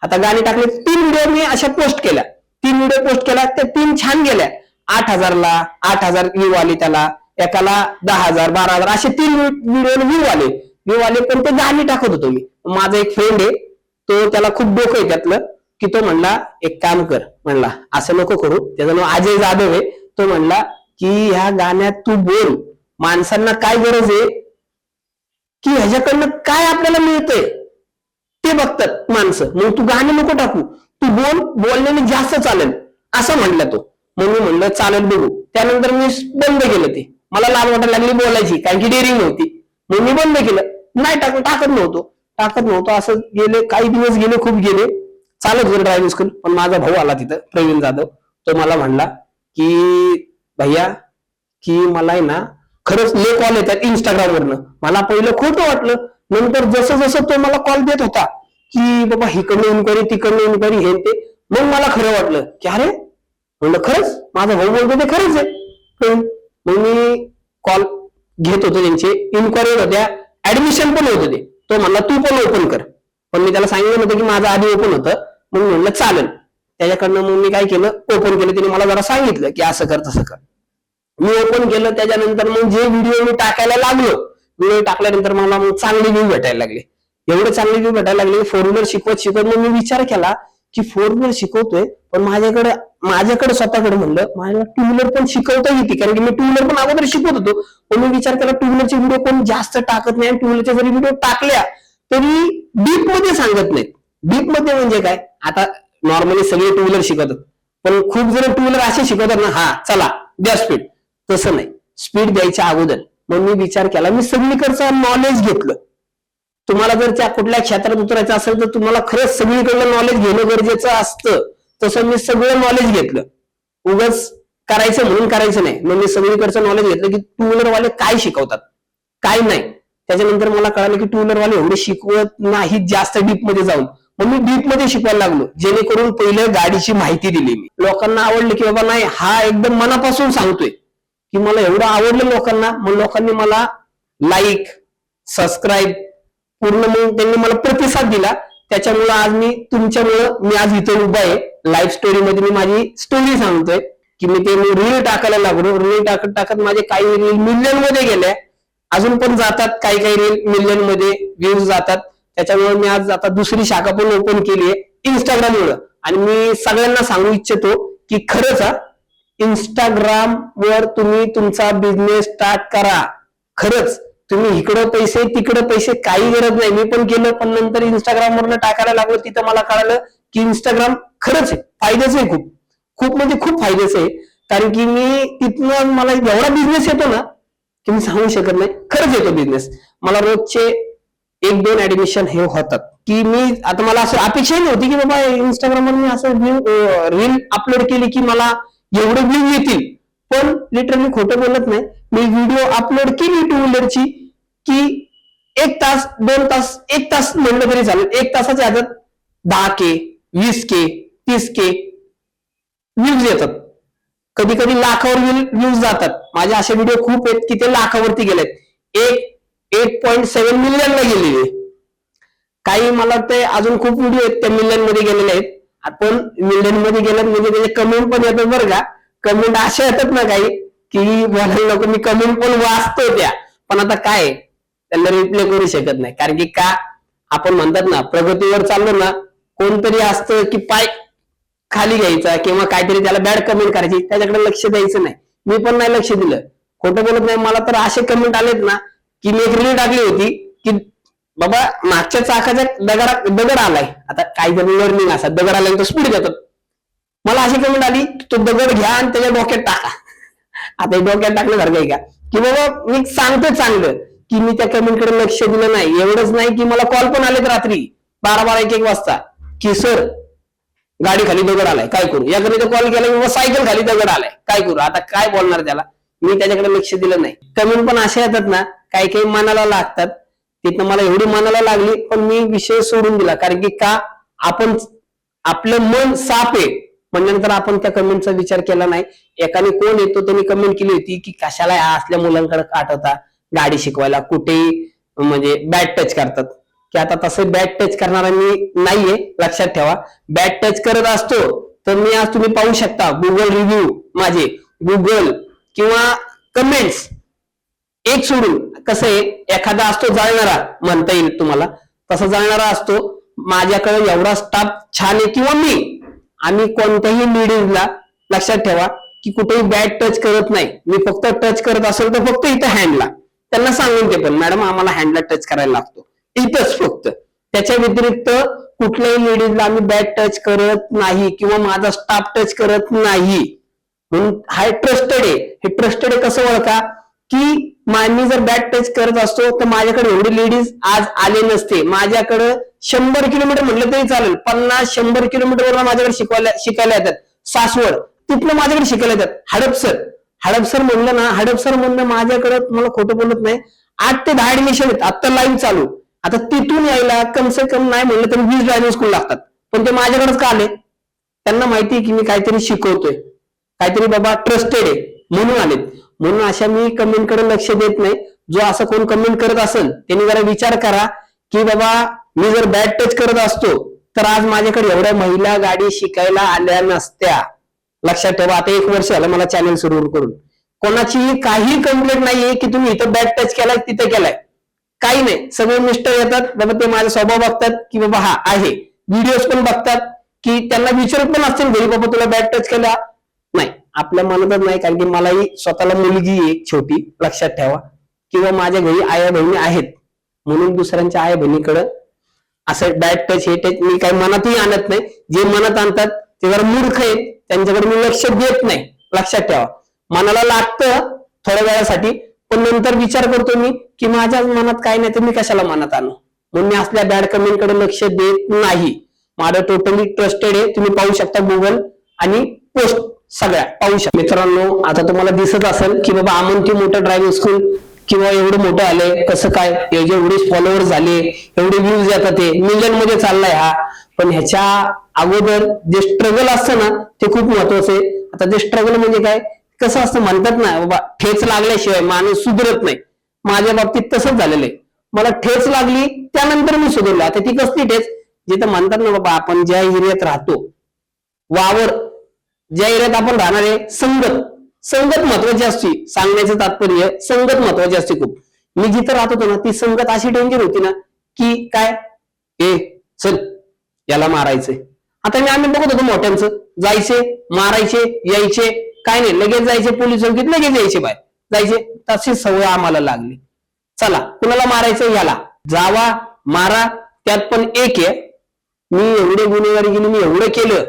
आता गाणी टाकले, 3 व्हिडिओ मी अशा पोस्ट केल्या. 3 व्हिडिओ पोस्ट केल्या, त्या 3 छान गेल्या. 8,000 व्ह्यू आले त्याला, एकाला 10,000 12,000 असे 3 व्हिडिओ व्ह्यू आले. पण ते गाणी टाकत होतो मी. माझा एक फ्रेंड आहे, तो त्याला खूप डोकं आहे त्यातलं, की तो म्हणला एक काम कर, म्हणला असं नको करू. त्याचं नाव अजय जाधव आहे. तो म्हणला की ह्या गाण्यात तू बोल, माणसांना काय गरज आहे, की ह्याच्याकडनं काय आपल्याला मिळतंय ते बघतात माणसं. मग तू गाणे नको टाकू, तू बोल, बोलल्याने जास्त चालेल असं म्हणला तो. मग मी म्हणलं चालेल बघू. त्यानंतर मी बंद केलं ते. मला लाज वाटायला लागली बोलायची, कारण की डेअरिंग नव्हती. मग मी बंद केलं, नाही टाकत नव्हतो. असं गेले काही दिवस, गेले खूप गेले, चालत गेलं ड्रायव्हिंग स्कूल. पण माझा भाऊ आला तिथं, प्रवीण जाधव. तो मला म्हणला की भैया, की मला आहे ना खरंच लय कॉल येतात इंस्टाग्राम वरनं. मला पहिलं खोटं वाटलं, नंतर जसं जसं तो मला कॉल देत होता की बाबा हिकडनं इन्क्वायरी, तिकडनं इन्क्वायरी, हे ते, मग मला खरं वाटलं की अरे म्हणलं खरंच माझा भाऊ बोलतो ते खरंच आहे. मग मी कॉल घेत होतो, त्यांचे इन्क्वायरी होत्या, ऍडमिशन पण होत होते. तो म्हणला तू पण ओपन कर, पण मी त्याला सांगितलं होतं की माझं आधी ओपन होतं. मग म्हणलं चालेल. त्याच्याकडनं मग मी काय केलं, ओपन केलं. त्याने मला जरा सांगितलं की असं कर तसं कर. मी ओपन केलं. त्याच्यानंतर मग जे व्हिडिओ मी टाकायला लागलो, व्हिडिओ टाकल्यानंतर मला मग चांगले व्ह्यू भेटायला लागले. एवढे चांगले व्ह्यू भेटायला लागले, फोर व्हीलर शिकवत मग मी विचार केला की फोर व्हीलर शिकवतोय, पण माझ्याकडे स्वतःकडे म्हणलं माझ्या टू व्हीलर पण शिकवता येते, कारण की मी टू व्हीलर पण अगोदर शिकवत होतो. पण मी विचार केला टू व्हीलरचे व्हिडिओ कोण जास्त टाकत नाही, टू व्हीलरचे जरी व्हिडिओ टाकल्या तरी डीप मध्ये सांगत नाहीत. डीप मध्ये म्हणजे काय, आता नॉर्मली सगळे टू व्हीलर शिकवतात, पण खूप जण टू व्हीलर असे शिकवतात ना, हा चला द्या स्पीड, तसं नाही. स्पीड द्यायच्या अगोदर मग मी विचार केला, मी सगळीकडचं नॉलेज घेतलं. तुम्हाला जर त्या कुठल्या क्षेत्रात उतरायचं असेल तर तुम्हाला खरंच सगळीकडलं नॉलेज घेणं गरजेचं असतं. तसं मी सगळं नॉलेज घेतलं, उगाच करायचं म्हणून करायचं नाही. मग मी सगळीकडचं नॉलेज घेतलं की टू व्हीलर वाले काय शिकवतात, काय नाही. त्याच्यानंतर मला कळालं की टू व्हीलर वाले एवढे शिकवत नाहीत जास्त डीप मध्ये जाऊन. मग मी डीप मध्ये शिकवायला लागलो, जेणेकरून पहिलं गाडीची माहिती दिली मी. लोकांना आवडलं की बाबा नाही हा एकदम मनापासून सांगतोय, की मला एवढं आवडलं लोकांना. मग लोकांनी मला लाईक, सबस्क्राईब पूर्ण, मग त्यांनी मला प्रतिसाद दिला. त्याच्यामुळे आज मी तुमच्यामुळं मी आज इथे उभा आहे. लाईव्ह स्टोरी मध्ये मी माझी स्टोरी सांगतोय की मी ते रील टाकायला लागलो. रील टाकत माझे काही रील मिलियन मध्ये गेल्या, अजून पण जातात काही रील मिलियन मध्ये व्ह्यूज जातात. त्याच्यामुळे मी आज आता दुसरी शाखा पण ओपन केली आहे इंस्टाग्राम मुळे. आणि मी सगळ्यांना सांगू इच्छितो की खरंच इंस्टाग्राम वर तुम्ही तुमचा बिझनेस स्टार्ट करा. खरंच तुम्ही इकडं पैसे तिकडं पैसे काही गरज नाही. मी पण केलं, पण नंतर इंस्टाग्राम वरनं टाकायला लागलो. तिथं मला कळालं की इंस्टाग्राम खरंच आहे, फायद्याचं आहे, खूप खूप म्हणजे खूप फायद्याचं आहे. कारण की मी तिथनं मला एवढा बिझनेस येतो ना की मी सांगू शकत नाही. खरंच येतो बिझनेस. मला रोजचे 1-2 ऍडमिशन हे होतात. की मी आता मला असं अपेक्षा नव्हती की बाबा इंस्टाग्रामवर मी असं रील अपलोड केली की मला एवढे व्ह्यू येतील. पण लिटरली खोटं बोलत नाही, मी व्हिडिओ अपलोड केली टू व्हीलरची की 1 तास 2 तास 1 तास म्हणलं तरी चालेल, 1 तासाच्या आधात 10K 20K 30K व्ह्यूज येतात. कधी कधी लाखावर व्ह्यूज जातात. माझे असे व्हिडिओ खूप आहेत की ते लाखावरती गेलेत. 8.7 मिलियनला गेलेले. काही मला वाटतंय अजून खूप व्हिडिओ आहेत त्या मिलियन मध्ये गेलेले आहेत. आपण मिलियन मध्ये गेल्यात म्हणजे त्याचे कमेंट पण येतात बरं का. कमेंट अशा येतात ना काही की बोलायला नको, मी कमेंट पण वाचतो त्या, पण आता काय त्याला रिप्लाय करू शकत नाही. कारण की का आपण म्हणतात ना प्रगतीवर चाललो ना, कोणतरी असतं की पाय खाली घ्यायचा किंवा काहीतरी त्याला बॅड कमेंट करायची, त्याच्याकडे लक्ष द्यायचं नाही. मी पण नाही लक्ष दिलं, खोटं बोलत नाही. मला तर असे कमेंट आलेत ना की मी एक रील टाकली होती की बाबा मागच्या चाकाच्या दगड आलाय. आता काही जण लर्निंग असतात, दगड आल्यानंतर स्पीड देतात. मला अशी कमेंट आली तो दगड घ्या आणि त्याच्या डोक्यात टाका. आता डोक्यात टाकण्यासारखं आहे का की बाबा मी सांगतोय चांगलं की मी त्या कमेंटकडे लक्ष दिलं नाही. एवढंच नाही की मला कॉल पण आलेत रात्री 12-12 1-1 वाजता की सर गाडी खाली दगड आलाय काय करू. याकडे तो कॉल केला की सायकल खाली दगड आलाय काय करू. आता काय बोलणार त्याला, मी त्याच्याकडे लक्ष दिलं नाही. कमेंट पण अशा येतात ना काही काही मनाला लागतात. तिथं मला एवढी मनाला लागली, पण मी विषय सोडून दिला. कारण की का आपण आपलं मन साफ आहे म्हणल्यानंतर आपण त्या कमेंटचा विचार केला नाही. एकाने कोण येतो त्यांनी कमेंट केली होती की कशाला असल्या मुलांकडे पाठवता गाडी शिकवायला, कुठेही म्हणजे बॅड टच करतात. की आता तसं बॅड टच करणारा मी नाहीये, लक्षात ठेवा. बॅड टच करत असतो तर मी आज तुम्ही पाहू शकता गुगल रिव्ह्यू माझे, गुगल किंवा कमेंट्स एक सोडून. कसं आहे एखादा असतो जाळणारा म्हणता येईल तुम्हाला, तसा जाळणारा असतो. माझ्याकडे एवढा स्टाफ छान आहे किंवा मी आम्ही कोणत्याही लेडीजला लक्षात ठेवा की कुठेही बॅट टच करत नाही. मी फक्त टच करत असेल तर फक्त इथं हँडला. त्यांना सांगून ते पण मॅडम आम्हाला हँडला टच करायला लागतो इथंच फक्त. त्याच्या व्यतिरिक्त कुठल्याही लेडीजला आम्ही बॅट टच करत नाही किंवा माझा स्टाफ टच करत नाही. म्हणून हा ट्रस्टेड आहे. हे ट्रस्टेड आहे कसं ओळखा की मी जर बॅट टच करत असतो तर माझ्याकडे एवढे लेडीज आज आले नसते. माझ्याकडे 100 किलोमीटर म्हटलं तरी चालेल, 50-100 किलोमीटरवर माझ्याकडे शिकायला येतात. सासवड तिथलं माझ्याकडे शिकायला येतात. हडपसर म्हणलं ना, हडपसर म्हणलं माझ्याकडे तुम्हाला खोटं बोलत नाही 8 ते 10 ऍडमिशन आहेत आता लाईव्ह चालू. आता तिथून यायला कम से कम नाही म्हणलं तरी 20 ड्रायव्हिंग स्कूल लागतात. पण ते माझ्याकडेच का आले? त्यांना माहिती आहे की मी काहीतरी शिकवतोय, काहीतरी बाबा ट्रस्टेड आहे म्हणून आलेत. म्हणून अशा मी कमेंट कडे लक्ष देत नाही. जो असं कोण कमेंट करत असेल त्यांनी जरा विचार करा की बाबा मी जर बॅट टच करत असतो तर आज माझ्याकडे एवढ्या महिला गाडी शिकायला आल्या नसत्या. लक्षात ठेवा. आता 1 वर्ष झालं मला चॅनल सुरू करून. कोणाची काही कंप्लेंट नाहीये की तुम्ही इथं बॅट टच केलाय तिथे केलाय, काही नाही. सगळे मिस्टर येतात बाबा, ते माझा स्वभाव बघतात की बाबा हा आहे, व्हिडिओज पण बघतात की त्यांना विचारत पण असतील घरी बाबा तुला बॅट टच केला नाही. आपल्या मनातच नाही, कारण की मलाही स्वतःला मुलगी आहे छोटी, लक्षात ठेवा. किंवा माझ्या घरी आया बहिणी आहेत म्हणून दुसऱ्यांच्या आया बहिणीकडं असं बॅट टच हे टच मी काही मनातही आणत नाही. जे मनात आणतात ते जरा मूर्ख आहेत, त्यांच्याकडे मी लक्ष देत नाही. लक्षात ठेवा. मनाला लागतं थोड्या वेळासाठी, पण नंतर विचार करतो मी की माझ्या मनात काय नाही तर मी कशाला मनात आणू. म्हणून मी असल्या बॅड कमेंट कडे लक्ष देत नाही. माझं टोटली ट्रस्टेड आहे. तुम्ही पाहू शकता गुगल आणि पोस्ट सगळ्या पाहू शकता. मित्रांनो आता तुम्हाला दिसत असेल की बाबा अमंती मोटर ड्रायव्हिंग स्कूल किंवा एवढं मोठं आलंय कसं काय, एवढे फॉलोअर्स झाले, एवढे व्ह्यूज येतात, ते मिलियन मध्ये चाललाय हा. पण ह्याच्या अगोदर जे स्ट्रगल असतं ना ते खूप महत्वाचं आहे. आता ते स्ट्रगल म्हणजे काय, कसं असतं म्हणतात ना बाबा ठेच लागल्याशिवाय माणूस सुधरत नाही. माझ्या बाबतीत तसंच झालेलं आहे. मला ठेच लागली त्यानंतर मी सुधरलो. आता ती कसली ठेच, जिथं म्हणतात ना बाबा आपण ज्या एरियात राहतो, वावर ज्या एरियात आपण राहणार आहे, संगत महत्वाची असते. सांगण्याचं तात्पर्य संगत महत्वाची असते खूप. मी जिथं राहत होतो ना ती संगत अशी डेंजर होती ना की काय, ए चल याला मारायचंय. आता मी आम्ही बघत होतो मोठ्यांचं, जायचे मारायचे यायचे, काय नाही लगेच जायचे पोलीस चौकीत, लगेच यायचे बाय जायचे. तशी सवय आम्हाला लागली. चला कुणाला मारायचं याला जावा मारा. त्यात पण एक आहे, मी एवढे गुन्हेगारी केली, मी एवढं केलं,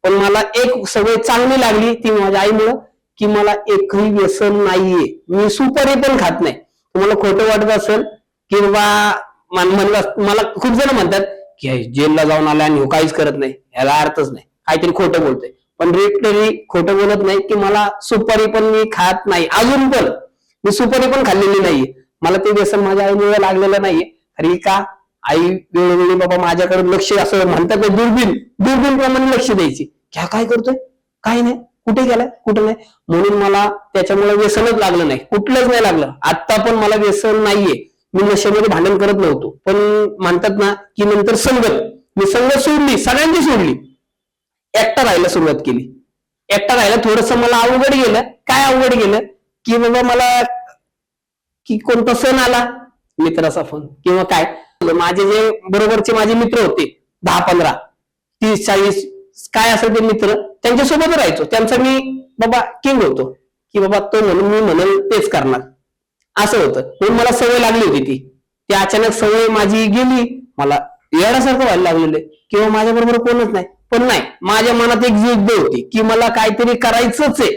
पण मला एक सवय चांगली लागली ती माझ्या आईमुळं की मला एकही व्यसन नाहीये. मी सुपारी पण खात नाही. तुम्हाला खोटं वाटत असेल की बाबा मला खूप जण म्हणतात की जेलला जाऊन आला आणि काहीच करत नाही, याला अर्थच नाही, काहीतरी खोटं बोलतोय. पण लिटरली खोटं बोलत नाही की मला सुपारी पण मी खात नाही. अजून पण मी सुपारी पण खाल्लेली नाहीये. मला ते व्यसन माझ्या आईमुळे लागलेलं नाहीये. तरी का आई वेळोवेळी बाबा माझ्याकडे लक्ष, असं म्हणतात ना दुर्बीन प्रमाणे लक्ष द्यायची. क्या काय करतोय, काय नाही, कुठे गेलाय, कुठे नाही. म्हणून मला त्याच्यामुळे व्यसनच लागलं नाही, कुठलंच नाही लागलं. आता पण मला व्यसन नाहीये. मी नशेमध्ये भांडण करत नव्हतो. पण म्हणतात ना की नंतर मी संगत सोडली, सगळ्यांची सोडली, एकटा राहायला सुरुवात केली. एकटा राहायला थोडस मला अवघड गेलं. काय अवघड गेलं की बाबा मला की कोणता सण आला, मित्राचा फोन किंवा काय, माझे जे बरोबरचे माझे मित्र होते 10-15 30-40 काय असेल ते मित्र, त्यांच्यासोबत राहायचो. त्यांचा मी बाबा किंग होतो की बाबा तो म्हणून मी म्हणेल तेच करणार, असं होतं. म्हणून मला सवय लागली होती ती अचानक सवय माझी गेली. मला येण्यासारखं व्हायला लागलेलं किंवा माझ्या बरोबर कोणच नाही. पण नाही, माझ्या मनात एक जिद्द होती की मला काहीतरी करायचंच आहे,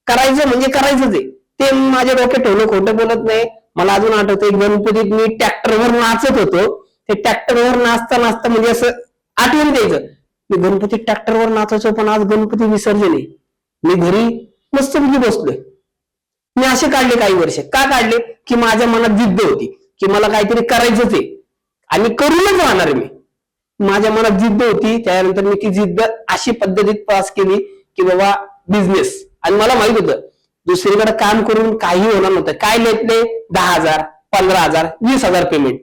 करायचं म्हणजे करायचंच आहे. ते माझ्या डोक्यात ठेवलं, खोटं बोलत नाही. मला अजून आठवतं गणपतीत मी ट्रॅक्टरवर नाचत होतो. ते ट्रॅक्टरवर नाचता म्हणजे असं आठवण द्यायचं, मी गणपती ट्रॅक्टरवर नाचायचो. पण आज गणपती विसर्जन आहे, मी घरी मस्तपैकी बसलोय. मी असे काढले काही वर्ष. का काढले की माझ्या मनात जिद्द होती की मला काहीतरी करायचंच आहे आणि करूनच राहणार मी. माझ्या मनात जिद्द होती. त्यानंतर मी ती जिद्द अशी पद्धतीत पास केली की बाबा बिझनेस. आणि मला माहित होतं दुसरीकडे काम करून काही होणार नव्हतं. काय लेतले 10,000 15,000 20,000 पेमेंट.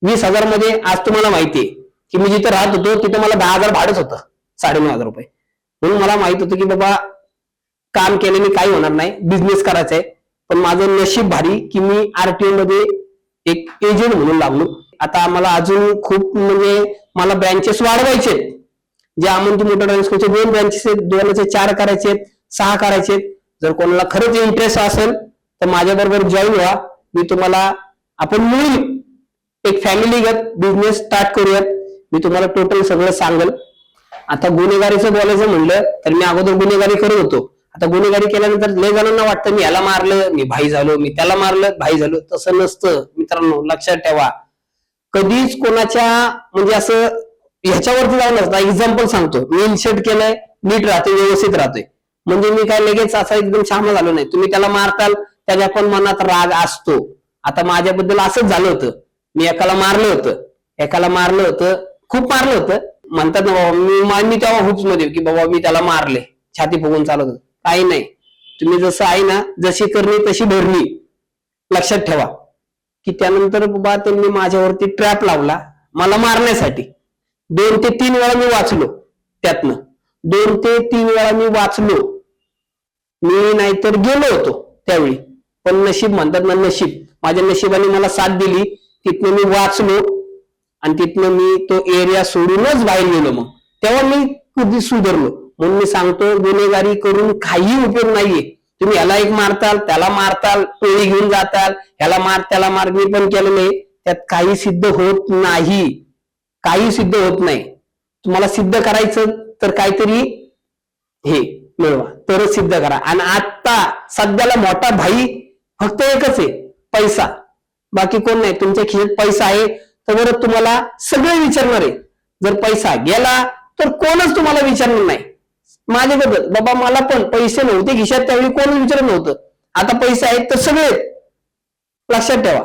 20,000 मध्ये आज तुम्हाला माहितीये की मी जिथे राहत होतो तिथे मला 10,000 भाडंच होतं, 9,500 रुपये. म्हणून मला माहित होतं की बाबा काम केल्याने काही होणार नाही, बिझनेस करायचा आहे. पण माझं नशीब भारी की मी RTO मध्ये एक एजंट म्हणून लागलो. आता मला अजून खूप म्हणजे मला ब्रँचेस वाढवायचे. जे अमंती मोटर ड्रायव्हिंग स्कूलचे 2 ब्रँचेस आहेत, 2चे 4 करायचे आहेत. 6 करायचे. जर कोणाला खरंच इंटरेस्ट असेल तर माझ्या बरोबर जॉईन व्हा. मी तुम्हाला आपण मिळून एक फॅमिलीगत बिझनेस स्टार्ट करूयात. मी तुम्हाला टोटल सगळं सांगेल. आता गुन्हेगारीचं बोलायचं म्हणलं तर मी अगोदर गुन्हेगारी करत होतो. आता गुन्हेगारी केल्यानंतर लय जणांना वाटतं मी याला मारलं मी भाई झालो, मी त्याला मारलं भाई झालो. तसं नसतं मित्रांनो, लक्षात ठेवा. कधीच कोणाच्या म्हणजे असं ह्याच्यावरती जाऊ नसतं. एक्झाम्पल सांगतो, मी इन्शर्ट केलंय, नीट राहतोय, व्यवस्थित राहतोय, म्हणजे मी काय लगेच असा एकदम शामा झालो नाही. तुम्ही त्याला मारताल त्याच्या पण मनात राग असतो. आता माझ्याबद्दल असंच झालं होतं. मी एकाला मारलं होतं, खूप मारलं होतं. म्हणतात ना बाबा, मी तेव्हा हुच मध्ये की बाबा मी त्याला मारले, छाती फुगून चालत होतं. काही नाही, तुम्ही जसं आहे ना, जशी करणी तशी भरणी. लक्षात ठेवा की त्यानंतर बाबा त्यांनी माझ्यावरती ट्रॅप लावला मला मारण्यासाठी. 2 ते 3 वेळा मी वाचलो. त्यातनं 2 ते 3 वेळा मी वाचलो. मी नाहीतर गेलो होतो त्यावेळी, पण नशीब म्हणतात ना, नशीब माझ्या नशिबाने मला साथ दिली. तिथनं मी वाचलो आणि तिथनं मी तो एरिया सोडूनच बाहेर गेलो. मग तेव्हा मी कधी सुधारलो. म्हणून मी सांगतो, गुन्हेगारी करून काही उपयोग नाहीये. तुम्ही ह्याला एक मारताल, त्याला मारताल, टोळी घेऊन जाताल, ह्याला मार त्याला मार. मी पण केलं नाही, त्यात काही सिद्ध होत नाही. काही सिद्ध होत नाही. तुम्हाला सिद्ध करायचं तर काहीतरी हे मिळवा, तरच सिद्ध करा. आणि आता सध्याला मोठा भाई फक्त एकच आहे, पैसा. बाकी कोण नाही. तुमच्या खिशात पैसा आहे तर बरं तुम्हाला सगळे विचारणार आहे. जर पैसा गेला तर कोणच तुम्हाला विचारणार नाही. माझ्याबद्दल बाबा मला पण पैसे नव्हते खिशात त्यावेळी कोणच विचारत नव्हतं. आता पैसे आहेत तर सगळे. लक्षात ठेवा.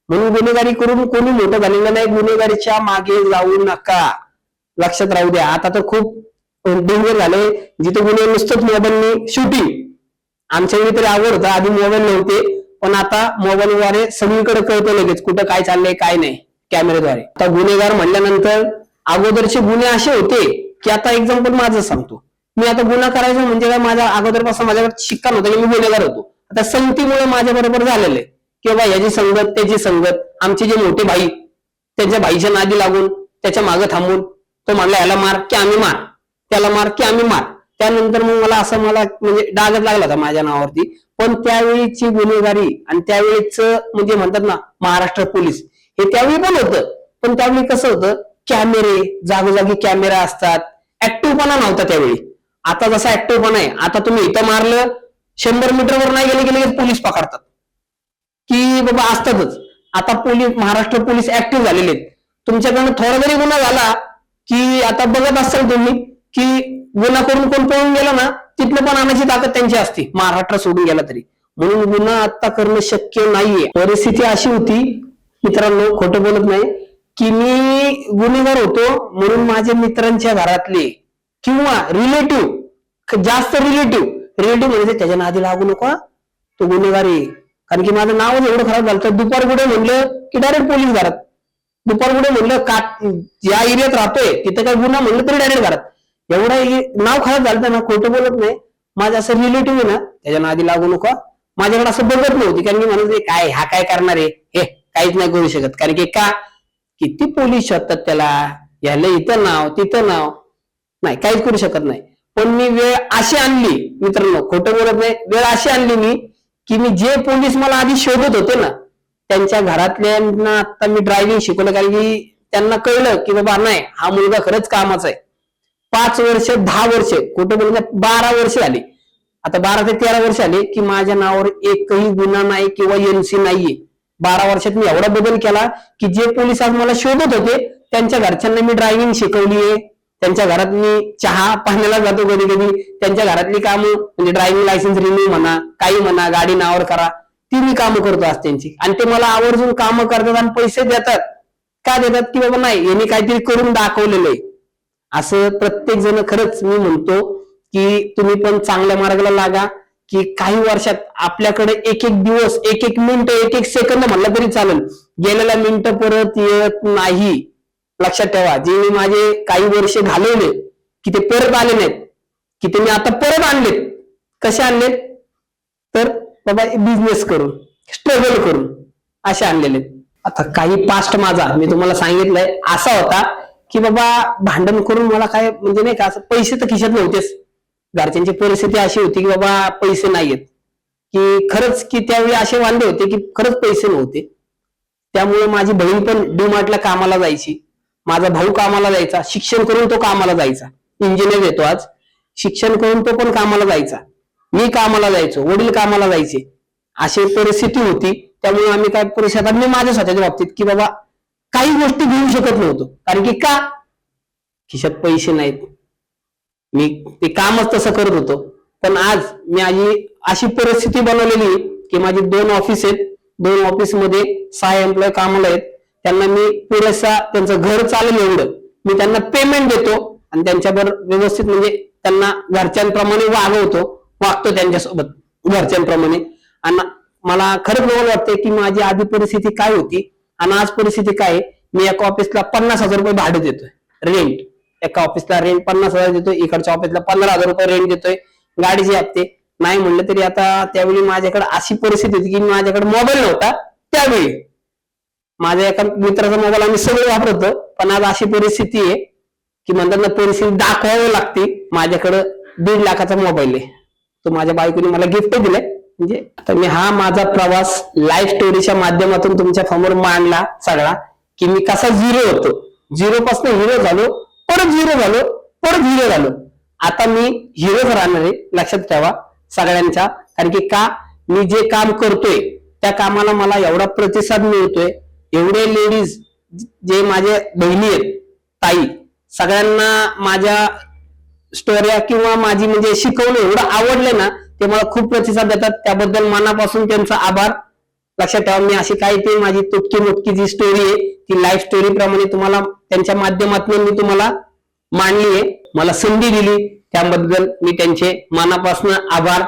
म्हणून गुन्हेगारी करून कोणी मोठं झालेलं नाही. गुन्हेगारीच्या मागे जाऊ नका. लक्षात राहू द्या. आता तर खूप डेंजर झाले. जिथे गुन्हे नुसतंच मोबाईलने शूटिंग. आमच्या वेळी तरी आवड होता, आधी मोबाईल नव्हते, पण आता मोबाईलद्वारे सगळीकडे कळतं लगेच कुठं काय चाललंय काय नाही, कॅमेऱ्याद्वारे. आता गुन्हेगार म्हणल्यानंतर अगोदरचे गुन्हे असे होते की, आता एक्झाम्पल माझं सांगतो. मी आता गुन्हा करायचं म्हणजे काय, माझ्या अगोदरपासून माझ्याकडे शिक्का नव्हता की मी गुन्हेगार होतो. आता संगतीमुळे माझ्या बरोबर झालेलं आहे की बाबा याची संगत त्याची संगत. आमचे जे मोठे भाई त्यांच्या भाईच्या नादी लागून त्याच्या मागे थांबून तो म्हणला याला मार की आम्ही मार, त्याला मार की आम्ही मार. त्यानंतर मग मला म्हणजे डागच लागला होता माझ्या नावावरती. पण त्यावेळीची गुन्हेगारी आणि त्यावेळीच म्हणजे म्हणतात ना महाराष्ट्र पोलीस, हे त्यावेळी पण होतं. पण त्यावेळी कसं होतं, कॅमेरे जागोजागी कॅमेरा असतात. ऍक्टिव्हपणा नव्हता त्यावेळी. आता जसा ऍक्टिव्हपणा आहे, आता तुम्ही इथं मारलं 100 मीटरवर नाही गेले की पोलीस पकडतात की बाबा असतातच. आता पोलीस, महाराष्ट्र पोलीस ऍक्टिव्ह झालेले आहेत. तुमच्याकडनं थोडा जरी गुन्हा झाला की आता बघत असाल तुम्ही की गुन्हा करून कोण पळून गेला ना, तिथलं पण आणायची ताकद त्यांची असते, महाराष्ट्र सोडून गेला तरी. म्हणून गुन्हा आता करणं शक्य नाहीये. परिस्थिती अशी होती मित्रांनो, खोटं बोलत नाही, की मी गुन्हेगार होतो म्हणून माझ्या मित्रांच्या घरातले किंवा रिलेटिव्ह, जास्त रिलेटिव्ह म्हणजे त्याच्या नादी लागू नको तो गुन्हेगारी. कारण की माझं नावच एवढं खराब झालं. तर दुपारगुडे म्हणलं की डायरेक्ट पोलीस घरात. दुपारगुडे म्हणलं का ज्या एरियात राहतोय तिथे काय गुन्हा म्हणलं तरी डायरेक्ट घरात. एवढं नाव खराब झालं ना, खोटं बोलत नाही. माझं असं रिलेटिव्ह आहे ना, त्याच्या नादी लागू नको. माझ्याकडे असं बघत नव्हती, कारण की म्हणत काय हा काय करणार आहे, हे काहीच नाही करू शकत. कारण की का किती पोलीस शोधतात त्याला, याला इथं नाव तिथं नाव, नाही काहीच करू शकत नाही. पण मी वेळ अशी आणली मित्रांनो, खोटं बोलत नाही, वेळ अशी आणली मी की मी जे पोलीस मला आधी शोधत होते ना, त्यांच्या घरातल्यांना आता मी ड्रायव्हिंग शिकवलं. कारण की त्यांना कळलं की बाबा नाही हा मुलगा खरंच कामाचा आहे. 5 वर्ष 10 वर्ष खोटं बोलत 12 वर्ष झाली. आता 12 ते 13 वर्ष आले की माझ्या नावावर एकही गुन्हा नाही किंवा एनसी नाहीये. 12 वर्षात मी एवढा बदल केला की जे पोलीस आज मला शोधत होते त्यांच्या घरच्यांना मी ड्रायव्हिंग शिकवलीये. त्यांच्या घरात मी चहा पाण्याला जातो कधी कधी. त्यांच्या घरातली कामं म्हणजे ड्रायव्हिंग लायसन्स रिन्यू म्हणा, काही म्हणा, गाडी नावावर करा, ती मी कामं करतो आज त्यांची. आणि ते मला आवर्जून कामं करतात आणि पैसे देतात. का देतात की बाबा नाही यांनी काहीतरी करून दाखवलेलं आहे. असं प्रत्येक जण, खरंच मी म्हणतो की तुम्ही पण चांगल्या मार्गाला लागा. की काही वर्षात आपल्याकडे एक एक दिवस, एक एक मिनिट, एक एक सेकंद म्हणलं तरी चालेल, गेलेला मिनिट परत येत नाही. लक्षात ठेवा. जे मी माझे काही वर्ष घालवले की ते परत आले नाहीत, की ते मी आता परत आणलेत. कसे आणलेत तर बाबा बिझनेस करून, स्ट्रगल करून असे आणलेले. आता काही पास्ट माझा मी तुम्हाला सांगितलंय असा होता की बाबा भांडण करून मला काय म्हणजे नाही का, असं पैसे तर खिशात नव्हतेच. घरच्यांची परिस्थिती अशी होती की बाबा पैसे नाहीयेत, की खरंच की त्यावेळी असे वांदे होते की खरंच पैसे नव्हते. त्यामुळे माझी बहीण पण डीमार्टला कामाला जायची, माझा भाऊ कामाला जायचा, शिक्षण करून तो कामाला जायचा, इंजिनियर येतो आज, शिक्षण करून तो पण कामाला जायचा, मी कामाला जायचो, वडील कामाला जायचे, अशी परिस्थिती होती. त्यामुळे आम्ही काय परिस्थिती, मी माझ्या स्वतःच्या बाबतीत की बाबा काही गोष्टी घेऊ शकत नव्हतो. कारण की का, खिशात पैसे नाहीत, मी ते कामच तसं करत होतो. पण आज मी अशी परिस्थिती बनवलेली की माझी 2 ऑफिस आहेत, 2 ऑफिस मध्ये 6 एम्प्लॉय कामाला आहेत. त्यांना मी पुरेसा त्यांचं घर चालेल एवढं मी त्यांना पेमेंट देतो आणि त्यांच्याबरोबर व्यवस्थित म्हणजे त्यांना घरच्यांप्रमाणे वागतो त्यांच्यासोबत घरच्यांप्रमाणे. आणि मला खरंच बघायला वाटतंय की माझी आधी परिस्थिती काय होती आणि आज परिस्थिती काय आहे. मी एका ऑफिसला 50,000 रुपये भाडे देतोय रेंट, एका ऑफिसला रेंट 50,000 देतोय, इकडच्या ऑफिसला 15,000 रुपये रेंट देतोय, गाडीचे हप्ते नाही म्हणलं तरी. आता त्यावेळी माझ्याकडे अशी परिस्थिती होती की माझ्याकडे मोबाईल नव्हता. त्यावेळी माझ्या एका मित्राचा मोबाईल आम्ही सगळे वापरतो, पण आज अशी परिस्थिती आहे की म्हणतात ना परिस्थिती दाखवावी लागते. माझ्याकडे 1.5 लाखाचा मोबाईल आहे, तो माझ्या बायकोने मला गिफ्ट दिलाय. म्हणजे आता मी हा माझा प्रवास लाईफ स्टोरीच्या माध्यमातून तुमच्या समोर मांडला सगळा, की मी कसा झिरो होतो, 0 पासून हिरो झालो, परत झिरो झालो, परत हिरो झालो. आता मी हिरोच राहणार आहे, लक्षात ठेवा सगळ्यांच्या. कारण की का, मी जे काम करतोय त्या कामाला मला एवढा प्रतिसाद मिळतोय, एवढे लेडीज जे माझे बहिणी आहेत, ताई, सगळ्यांना माझ्या स्टोऱ्या किंवा माझी म्हणजे शिकवणं एवढं आवडले ना, ते मला खूप प्रतिसाद देतात. त्याबद्दल मनापासून त्यांचा आभार. लक्षात ठेवा, मी अशी काही ते माझी तुटकी मुटकी जी स्टोरी आहे ती लाईफ स्टोरी प्रमाणे तुम्हाला त्यांच्या माध्यमातून मी तुम्हाला मांडली आहे. मला संधी दिली त्याबद्दल मी त्यांचे मनापासून आभार